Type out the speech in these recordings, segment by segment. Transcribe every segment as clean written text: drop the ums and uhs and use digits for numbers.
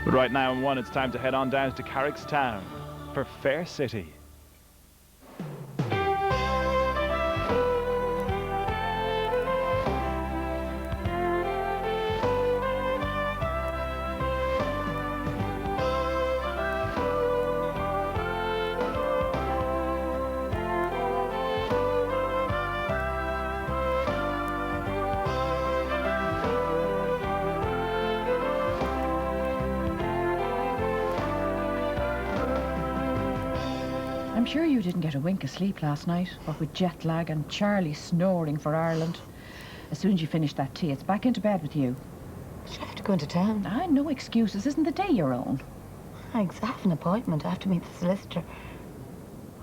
But right now in one, it's time to head on down to Carrickstown for Fair City. I'm sure you didn't get a wink of sleep last night, what with jet lag and Charlie snoring for Ireland. As soon as you finish that tea, it's back into bed with you. I have to go into town. No excuses. Isn't the day your own? I have an appointment. I have to meet the solicitor.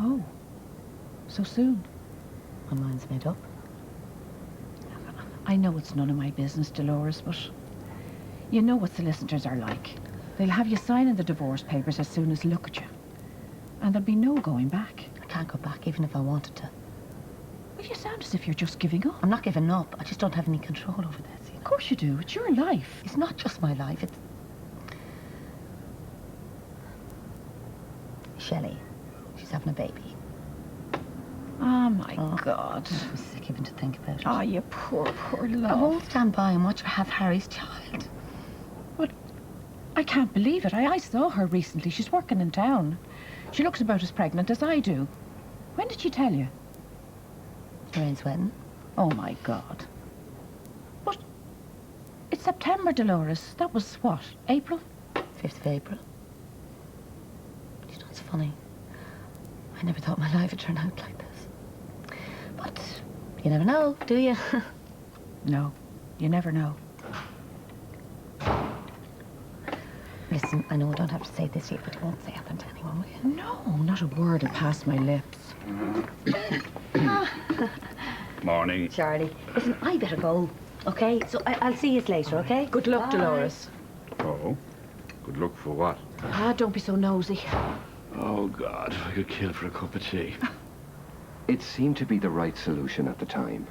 Oh, so soon? My mind's made up. I know it's none of my business, Dolores, but you know what solicitors are like. They'll have you signing the divorce papers as soon as look at you. And there'll be no going back. I can't go back even if I wanted to. Well, you sound as if you're just giving up. I'm not giving up. I just don't have any control over this. You know? Of course you do. It's your life. It's not just my life. It's... Shelley. She's having a baby. Oh, my God. I'm sick even to think about it. Oh, you poor love. I won't stand by and watch her have Harry's child. But I can't believe it. I saw her recently. She's working in town. She looks about as pregnant as I do. When did she tell you? Lorraine's wedding. Oh, my God. But it's September, Dolores. That was what, April? 5th of April. You know, it's funny. I never thought my life would turn out like this. But you never know, do you? No, you never know. Listen, I know I don't have to say this yet, but you won't say anything to anyone, will you? No, not a word will pass my lips. Morning. Charlie, listen, I better go, okay? So I'll see you later, okay? Good luck, Bye. Dolores. Oh? Good luck for what? Don't be so nosy. Oh, God, I could kill for a cup of tea. It seemed to be the right solution at the time.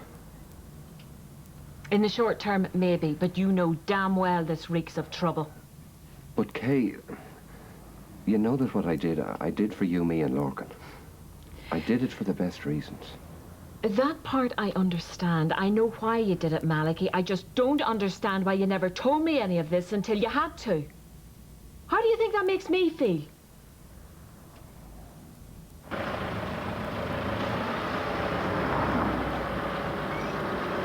In the short term, maybe, but you know damn well this reeks of trouble. But Kay, you know that what I did for you, me and Lorcan. I did it for the best reasons. That part I understand. I know why you did it, Malachy. I just don't understand why you never told me any of this until you had to. How do you think that makes me feel?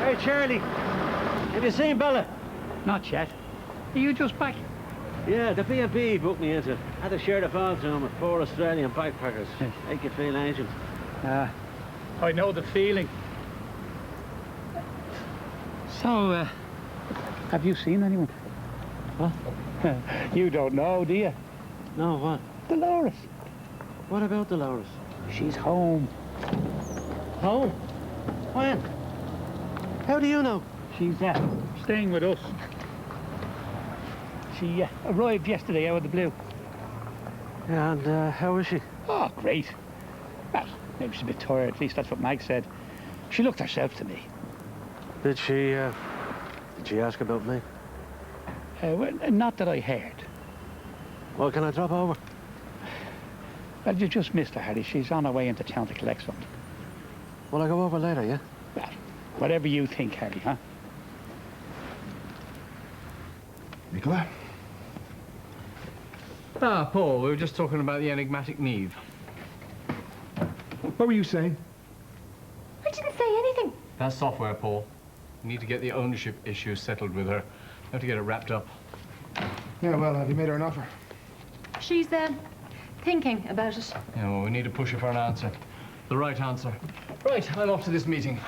Hey, Charlie. Have you seen Bella? Not yet. Are you just back? Yeah, the B&B booked me into. Had to share the falls room with 4 Australian backpackers. Make you feel ancient. I know the feeling. So, have you seen anyone? What? You don't know, do you? No, what? Dolores. What about Dolores? She's home. Home? When? How do you know? She's staying with us. She arrived yesterday out of the blue. And how is she? Oh, great. Well, maybe she's a bit tired. At least that's what Mag said. She looked herself to me. Did she ask about me? Well, not that I heard. Well, can I drop over? Well, you just missed her, Harry. She's on her way into town to collect something. Will I go over later, yeah? Well, whatever you think, Harry, huh? Nicola? Paul, we were just talking about the enigmatic Neve. What were you saying? I didn't say anything. That's software, Paul. We need to get the ownership issue settled with her. We have to get it wrapped up. Yeah, well, have you made her an offer? She's thinking about it. Yeah, well, we need to push her for an answer. The right answer. Right, I'm off to this meeting.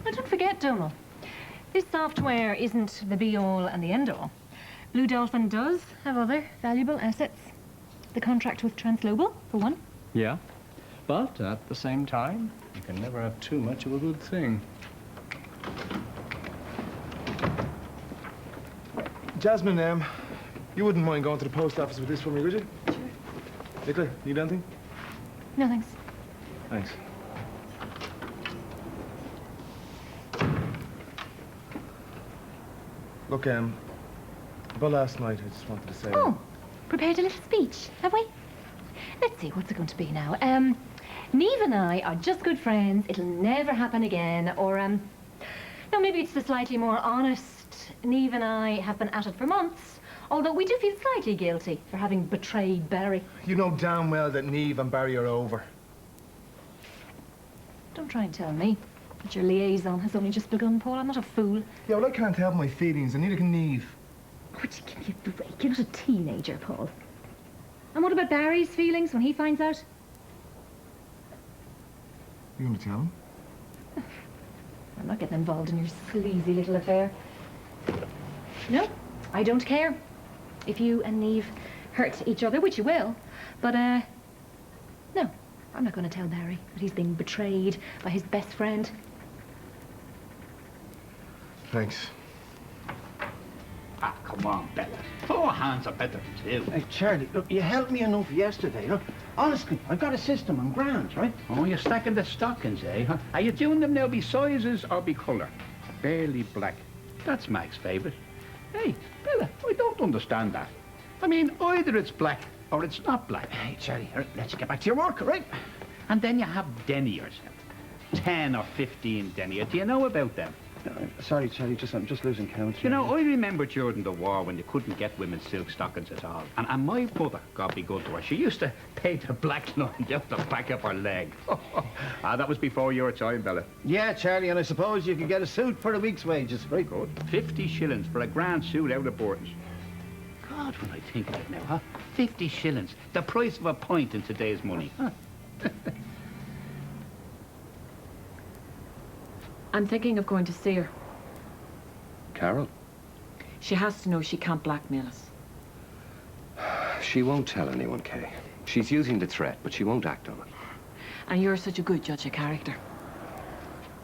Well, don't forget, Donal, this software isn't the be-all and the end-all. Blue Dolphin does have other valuable assets. The contract with Transglobal, for one. Yeah, but at the same time, you can never have too much of a good thing. Jasmine, you wouldn't mind going to the post office with this for me, would you? Sure. Nicola, need anything? No, thanks. Thanks. Look, About last night, I just wanted to say... Oh, prepared a little speech, have we? Let's see, what's it going to be now? Neve and I are just good friends. It'll never happen again. Or, no, maybe it's the slightly more honest. Neve and I have been at it for months, although we do feel slightly guilty for having betrayed Barry. You know damn well that Neve and Barry are over. Don't try and tell me that your liaison has only just begun, Paul. I'm not a fool. Yeah, well, I can't help my feelings, and neither can Neve. Would you give me a break? You're not a teenager, Paul. And what about Barry's feelings when he finds out? You going to tell him? I'm not getting involved in your sleazy little affair. No, I don't care if you and Neve hurt each other, which you will. But, no, I'm not going to tell Barry that he's being betrayed by his best friend. Thanks. Ah, come on, Bella. 4 hands are better than 2. Hey, Charlie, look, you helped me enough yesterday, look. Honestly, I've got a system on grand, right? Oh, you're stacking the stockings, eh? Huh? Are you doing them now be sizes or be colour? Barely black. That's Mag's favourite. Hey, Bella, I don't understand that. I mean, either it's black or it's not black. Hey, Charlie, all right, let's get back to your work, all right? And then you have deniers. 10 or 15 deniers. Do you know about them? Sorry, Charlie, I'm just losing count. You know, I remember during the war when you couldn't get women's silk stockings at all. And my mother, God be good to her, she used to paint a black line down the back of her leg. That was before your time, Bella. Yeah, Charlie, and I suppose you could get a suit for a week's wages. Very good. 50 shillings for a grand suit out of Borton's. God, when I think of it now, huh? 50 shillings. The price of a pint in today's money. Huh? I'm thinking of going to see her. Carol? She has to know she can't blackmail us. She won't tell anyone, Kay. She's using the threat, but she won't act on it. And you're such a good judge of character.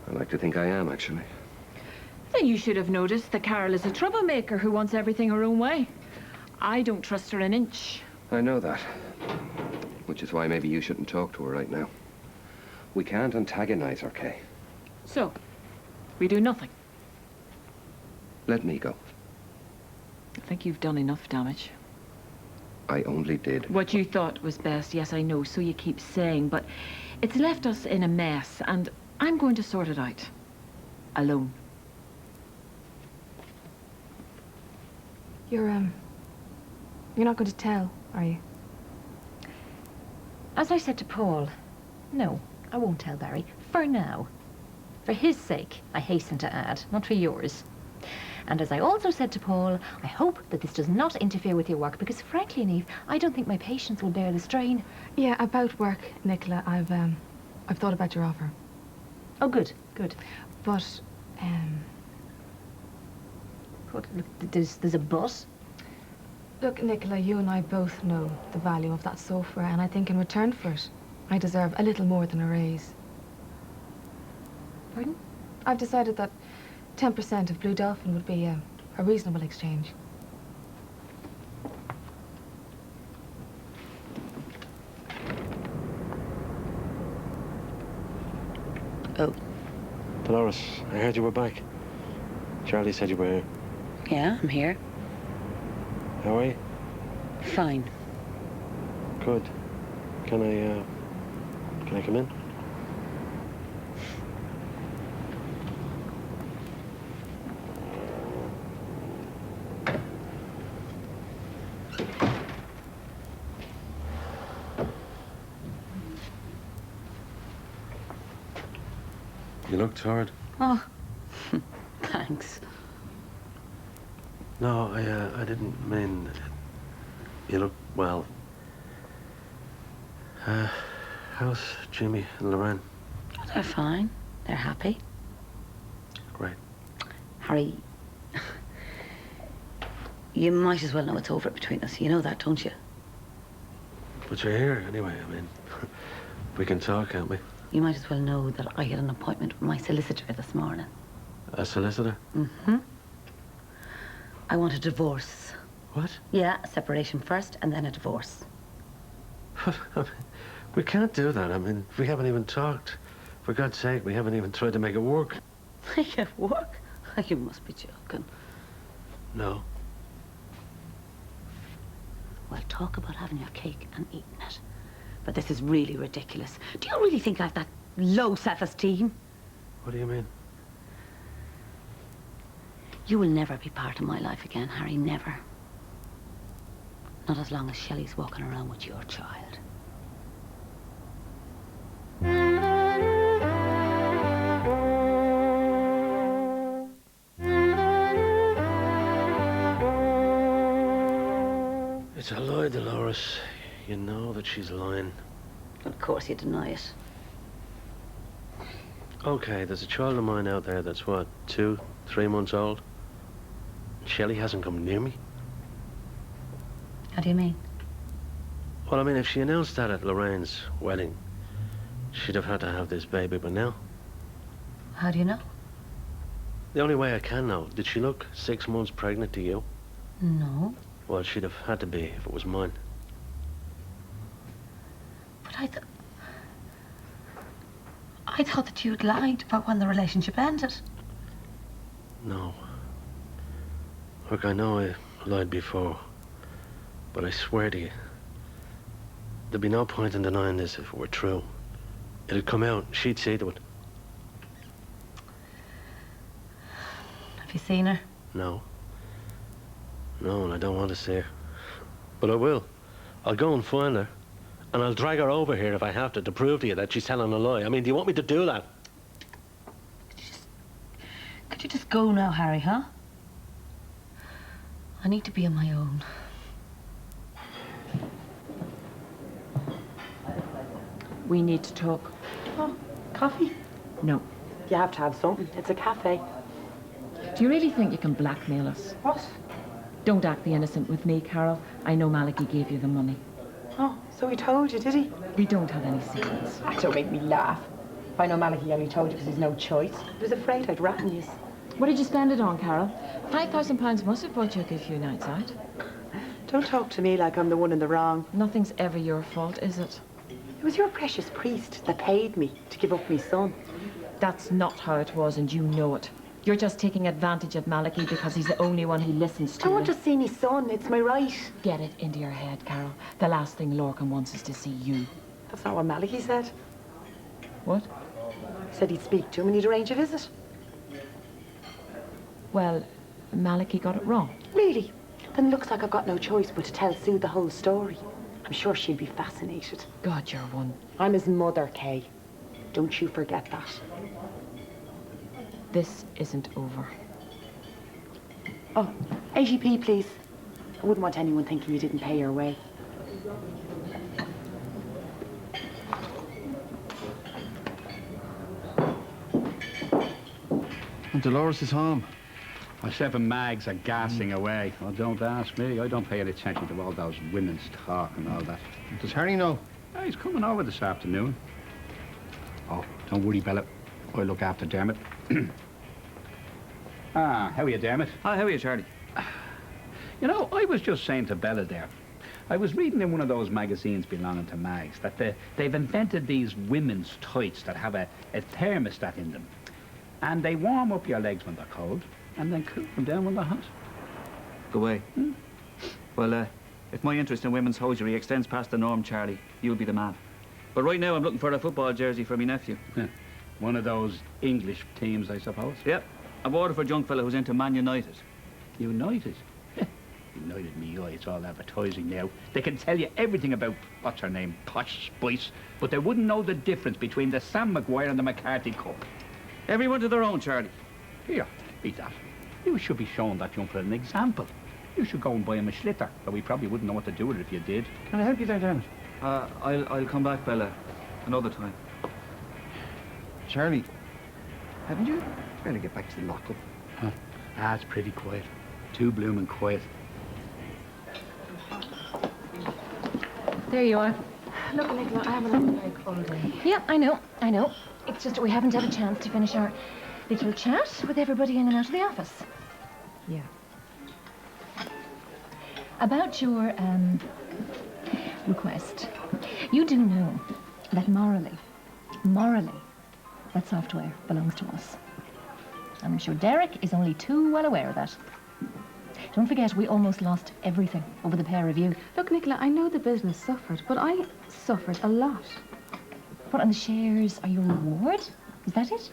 I like to think I am, actually. Then you should have noticed that Carol is a troublemaker who wants everything her own way. I don't trust her an inch. I know that. Which is why maybe you shouldn't talk to her right now. We can't antagonize her, Kay. So, we do nothing. Let me go. I think you've done enough damage. I only did. What you thought was best, yes, I know, so you keep saying, but it's left us in a mess, and I'm going to sort it out. Alone. You're not going to tell, are you? As I said to Paul, no, I won't tell Barry. For now. For his sake, I hasten to add, not for yours. And as I also said to Paul, I hope that this does not interfere with your work, because frankly, Neve, I don't think my patience will bear the strain. Yeah, about work, Nicola, I've thought about your offer. Oh, good, good. But, What, look, there's a but? Look, Nicola, you and I both know the value of that software, and I think in return for it, I deserve a little more than a raise. Pardon? I've decided that 10% of Blue Dolphin would be a reasonable exchange. Oh. Dolores, I heard you were back. Charlie said you were here. Yeah, I'm here. How are you? Fine. Good. Can I come in? You look tired. Oh, thanks. No, I didn't mean... You look well. How's Jimmy and Lorraine? They're fine. They're happy. Great. Harry, you might as well know it's over between us. You know that, don't you? But you're here anyway, I mean. We can talk, can't we? You might as well know that I had an appointment with my solicitor this morning. A solicitor? Mm-hmm. I want a divorce. What? Yeah, a separation first and then a divorce. We can't do that. I mean, we haven't even talked. For God's sake, we haven't even tried to make it work. Make it work? You must be joking. No. Well, talk about having your cake and eating it. But this is really ridiculous. Do you really think I have that low self-esteem? What do you mean? You will never be part of my life again, Harry, never. Not as long as Shelley's walking around with your child. It's a lie, Dolores. You know that she's lying. Of course you deny it. Okay, there's a child of mine out there that's what, 2, 3 months old? Shelley hasn't come near me. How do you mean? Well, I mean, if she announced that at Lorraine's wedding, she'd have had to have this baby by now. How do you know? The only way I can know, did she look 6 months pregnant to you? No. Well, she'd have had to be if it was mine. But I thought that you'd lied about when the relationship ended. No. Look, I know I lied before, but I swear to you, there'd be no point in denying this if it were true. It'd come out, she'd see to it. Have you seen her? No. No, and I don't want to see her. But I will. I'll go and find her, and I'll drag her over here if I have to prove to you that she's telling a lie. I mean, do you want me to do that? Could you just go now, Harry, huh? I need to be on my own. We need to talk. Oh, coffee? No. You have to have something. It's a cafe. Do you really think you can blackmail us? What? Don't act the innocent with me, Carol. I know Malachi gave you the money. Oh, so he told you, did he? We don't have any secrets. Don't make me laugh. I know Malachi only told you because he's no choice. He was afraid I'd rattle you. What did you spend it on, Carol? £5,000 must have bought you a good few nights out. Don't talk to me like I'm the one in the wrong. Nothing's ever your fault, is it? It was your precious priest that paid me to give up my son. That's not how it was, and you know it. You're just taking advantage of Malachi because he's the only one who listens to I you. want to see my son. It's my right. Get it into your head, Carol. The last thing Lorcan wants is to see you. That's not what Malachi said. What? He said he'd speak to him and he'd arrange a visit. Well, Malachi got it wrong. Really? Then it looks like I've got no choice but to tell Sue the whole story. I'm sure she'd be fascinated. God, you're one. I'm his mother, Kay. Don't you forget that. This isn't over. Oh, 80p, please. I wouldn't want anyone thinking you didn't pay your way. And Dolores is home. Myself and Mags are gassing away. Oh, don't ask me. I don't pay any attention to all those women's talk and all that. Does Harry know? Yeah, he's coming over this afternoon. Oh, don't worry, Bella. I'll look after Dermot. How are you, Dermot? Hi, how are you, Charlie? You know, I was just saying to Bella there, I was reading in one of those magazines belonging to Mags that they've invented these women's tights that have a thermostat in them. And they warm up your legs when they're cold and then cool them down when they're hot. Go away. Well, if my interest in women's hosiery extends past the norm, Charlie, you'll be the man. But right now I'm looking for a football jersey for my nephew. One of those English teams, I suppose? Yep. I bought it for a young fella who's into Man United. United? United me eye, it's all advertising now. They can tell you everything about, what's her name, Posh Spice, but they wouldn't know the difference between the Sam Maguire and the McCarthy Cup. Everyone to their own, Charlie. Here, beat that. You should be showing that young fella an example. You should go and buy him a schlitter, though we probably wouldn't know what to do with it if you did. Can I help you there, Dermot? I'll come back, Bella, another time. Charlie, haven't you better get back to the lockup? Huh? Ah, it's pretty quiet. Too blooming quiet. There you are. Look, Nicola, I haven't had a break all day. Yeah, I know. It's just that we haven't had a chance to finish our little chat with everybody in and out of the office. Yeah. About your, request. You do know that morally, that software belongs to us. I'm sure Derek is only too well aware of that. Don't forget, we almost lost everything over the pair of you. Look, Nicola, I know the business suffered, but I suffered a lot. What, and the shares are your reward? Is that it?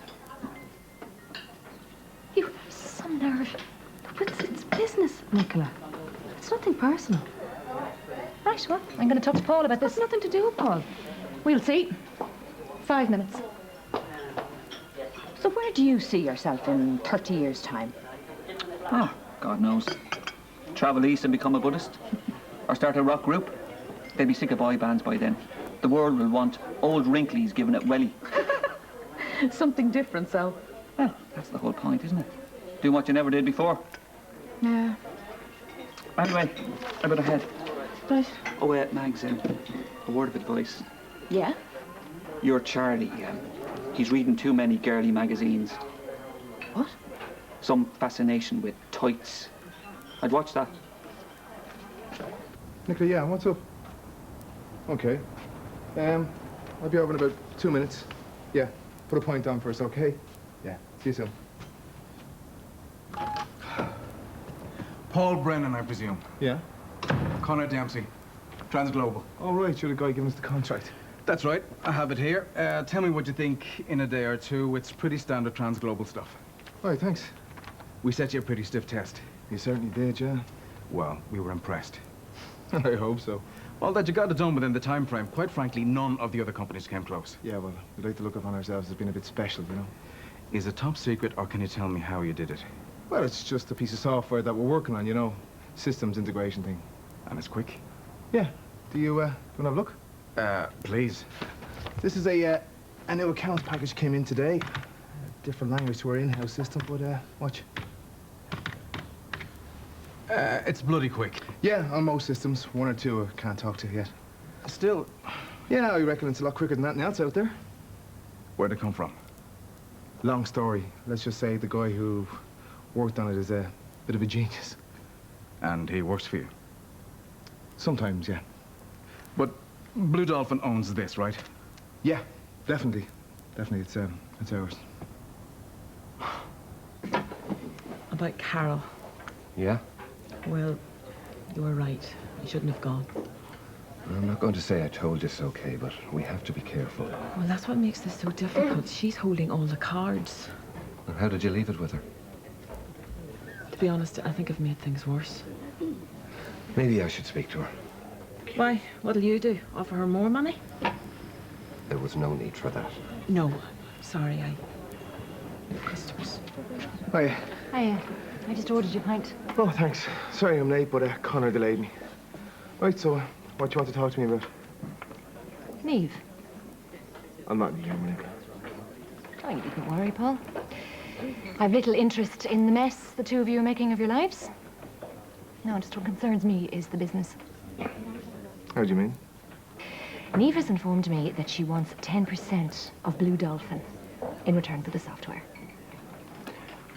You have some nerve. But it's business, Nicola. It's nothing personal. Right, well, I'm going to talk to Paul about this. It's nothing to do with Paul. We'll see. 5 minutes. So where do you see yourself in 30 years' time? Oh, God knows. Travel east and become a Buddhist? Or start a rock group? They'll be sick of boy bands by then. The world will want old wrinklies giving it welly. Something different, so. Well, that's the whole point, isn't it? Do what you never did before. Yeah. Anyway, I better head. Right. Oh, Mags, a word of advice. Yeah? Your Charlie, he's reading too many girly magazines. What? Some fascination with tights. I'd watch that. Nicola, yeah, what's up? Okay. I'll be over in about 2 minutes. Yeah, put a point on first, okay? Yeah, see you soon. Paul Brennan, I presume. Yeah? Connor Dempsey, Transglobal. Oh, right, you're the guy giving us the contract. That's right, I have it here. Tell me what you think in a day or two. It's pretty standard Transglobal stuff. All right, thanks. We set you a pretty stiff test. You certainly did, yeah. Well, we were impressed. I hope so. Well, that you got it done within the time frame. Quite frankly, none of the other companies came close. Yeah, well, we'd like to look upon ourselves as being a bit special, you know. Is it top secret, or can you tell me how you did it? Well, it's just a piece of software that we're working on, you know. Systems integration thing. And it's quick? Yeah. Do you want to have a look? Please. This is a new accounts package came in today. A different language to our in-house system, but watch. It's bloody quick. Yeah, on most systems. 1 or 2 I can't talk to yet. Still? Yeah, I reckon it's a lot quicker than anything else out there. Where'd it come from? Long story. Let's just say the guy who worked on it is a bit of a genius. And he works for you? Sometimes, yeah. But Blue Dolphin owns this, right? Yeah, definitely. Definitely, it's ours. About Carol. Yeah? Well, you were right. You shouldn't have gone. I'm not going to say I told you so, Kay, but we have to be careful. Well, that's what makes this so difficult. She's holding all the cards. And how did you leave it with her? To be honest, I think I've made things worse. Maybe I should speak to her. Why? What'll you do? Offer her more money? There was no need for that. No. Sorry, I... Customers. Hiya. Hiya. I just ordered you a pint. Oh, thanks. Sorry I'm late, but Connor delayed me. Right, so what do you want to talk to me about? Neve. I'm not in Germany. Oh, you needn't worry, Paul. I've little interest in the mess the two of you are making of your lives. No, just what concerns me is the business. How do you mean? Neve has informed me that she wants 10% of Blue Dolphin in return for the software.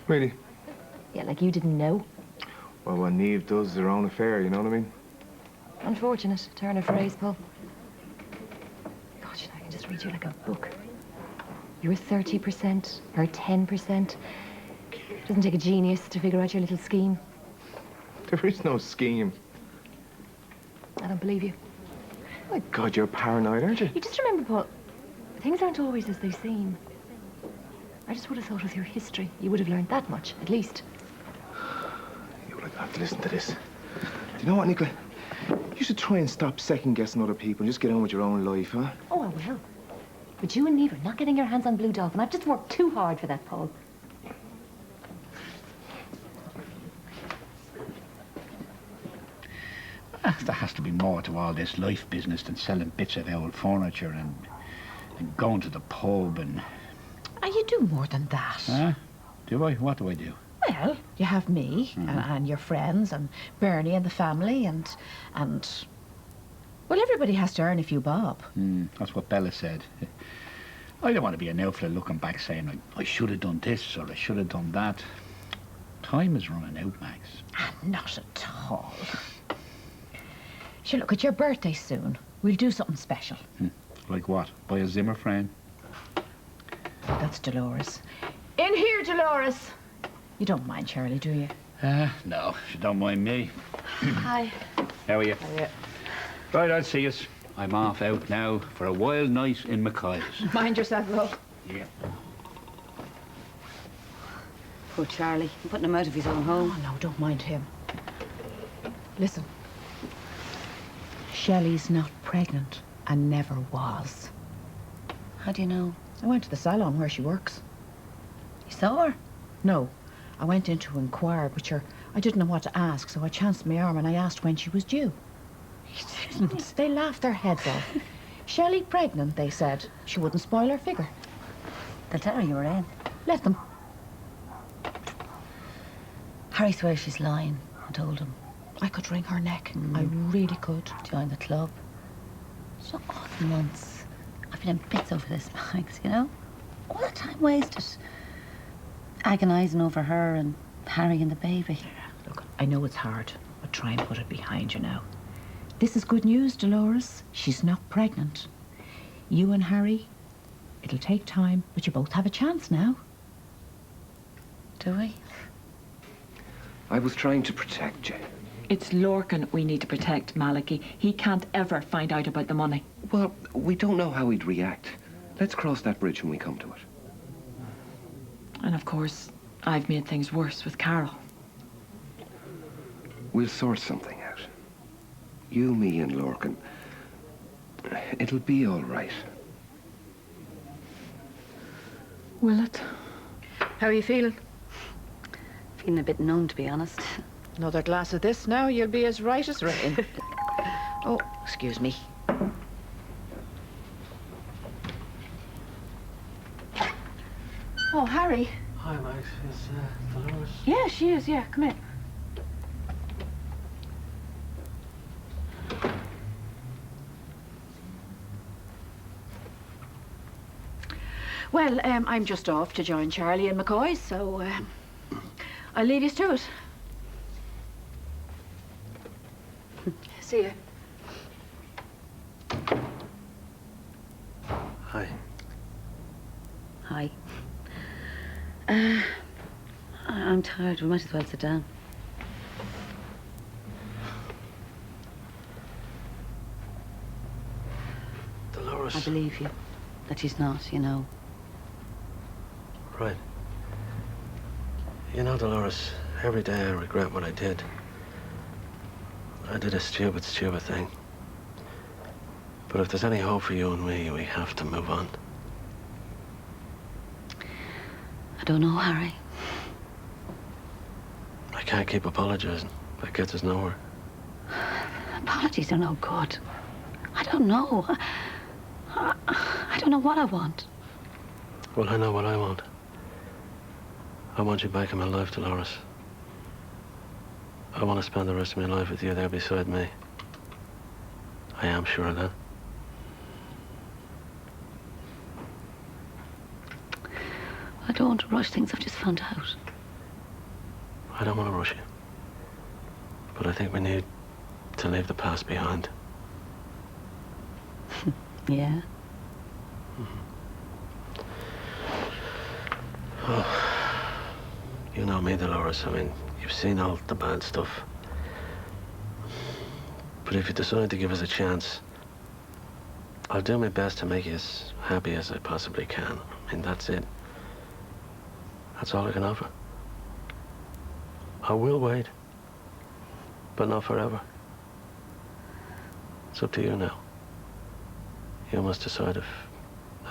Really? Yeah, like you didn't know. Well, what Neve does is her own affair, you know what I mean? Unfortunate turn of phrase, Paul. God, you know, I can just read you like a book. You're 30%, her 10%. Doesn't take a genius to figure out your little scheme. There is no scheme. I don't believe you. My God, you're paranoid, aren't you? You just remember, Paul, things aren't always as they seem. I just would have thought with your history, you would have learned that much, at least. You would have to listen to this. Do you know what, Nicola? You should try and stop second-guessing other people and just get on with your own life, huh? Oh, I will. But you and Neve are not getting your hands on Blue Dolphin. I've just worked too hard for that, Paul. There has to be more to all this life business than selling bits of old furniture and going to the pub and... You do more than that. Huh? Do I? What do I do? Well, you have me and your friends and Bernie and the family and well, everybody has to earn a few bob. That's what Bella said. I don't want to be an outfit looking back saying I should have done this or I should have done that. Time is running out, Max. Not at all. Sure, look, it's your birthday soon. We'll do something special. Like what? Buy a Zimmer frame? That's Dolores. In here, Dolores! You don't mind, Charlie, do you? No, she don't mind me. Hi. How are you? Right, I'll see us. I'm off out now for a wild night in Mackay's. Mind yourself, though. Yeah. Poor Charlie. I'm putting him out of his own home. Oh, no, don't mind him. Listen. Shelley's not pregnant and never was. How do you know? I went to the salon where she works. You saw her? No. I went in to inquire, but I didn't know what to ask, so I chanced my arm and I asked when she was due. You didn't? They laughed their heads off. Shelley pregnant, they said. She wouldn't spoil her figure. They'll tell her you were in. Let them. Harry swears she's lying. I told him. I could wring her neck. I really could. Join the club. So all the months I've been in bits over this, Max, you know? All the time wasted. Agonising over her and Harry and the baby. Look, I know it's hard, but try and put it behind you now. This is good news, Dolores. She's not pregnant. You and Harry, it'll take time, but you both have a chance now. Do we? I was trying to protect you. It's Lorcan we need to protect, Malachy. He can't ever find out about the money. Well, we don't know how he'd react. Let's cross that bridge when we come to it. And of course, I've made things worse with Carol. We'll sort something out. You, me, and Lorcan. It'll be all right. Will it? How are you feeling? Feeling a bit numb, to be honest. Another glass of this now, you'll be as right as rain. Oh, excuse me. Oh, Harry. Hi, Max. Is Dolores? Yeah, she is, yeah. Come in. Well, I'm just off to join Charlie and McCoy's, so I'll leave you to it. See you. Hi. Hi. I'm tired. We might as well sit down. Dolores. I believe you. That she's not, you know. Right. You know, Dolores, every day I regret what I did. I did a stupid, stupid thing. But if there's any hope for you and me, we have to move on. I don't know, Harry. I can't keep apologizing. That gets us nowhere. Apologies are no good. I don't know. I don't know what I want. Well, I know what I want. I want you back in my life, Dolores. I want to spend the rest of my life with you there beside me. I am sure of that. I don't want to rush things I've just found out. I don't want to rush you. But I think we need to leave the past behind. Yeah? Oh, you know me, Dolores. I mean, you've seen all the bad stuff. But if you decide to give us a chance, I'll do my best to make you as happy as I possibly can. I mean, that's it. That's all I can offer. I will wait, but not forever. It's up to you now. You must decide if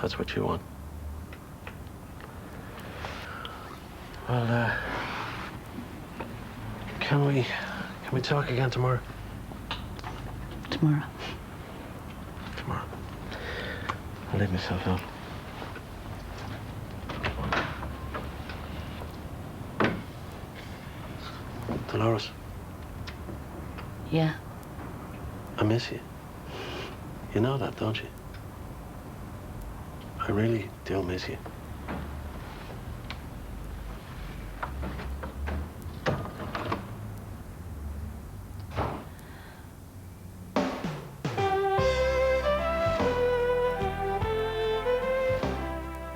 that's what you want. Well, can we talk again tomorrow? Tomorrow. Tomorrow. I'll leave myself out. Dolores. Yeah. I miss you. You know that, don't you? I really do miss you.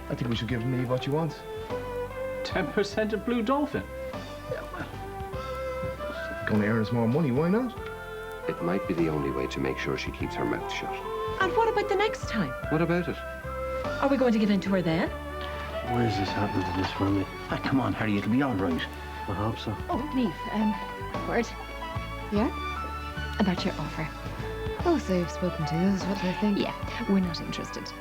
I think we should give me what you want. 10% of Blue Dolphin? Gonna earn us more money, why not? It might be the only way to make sure she keeps her mouth shut. And what about the next time? What about it? Are we going to give in to her then? Why is this happening to this family? Ah, come on, Harry, it'll be all right. I hope so. Oh, Niamh, word. Yeah? About your offer. Oh, so you've spoken to us. What do they think? Yeah, we're not interested.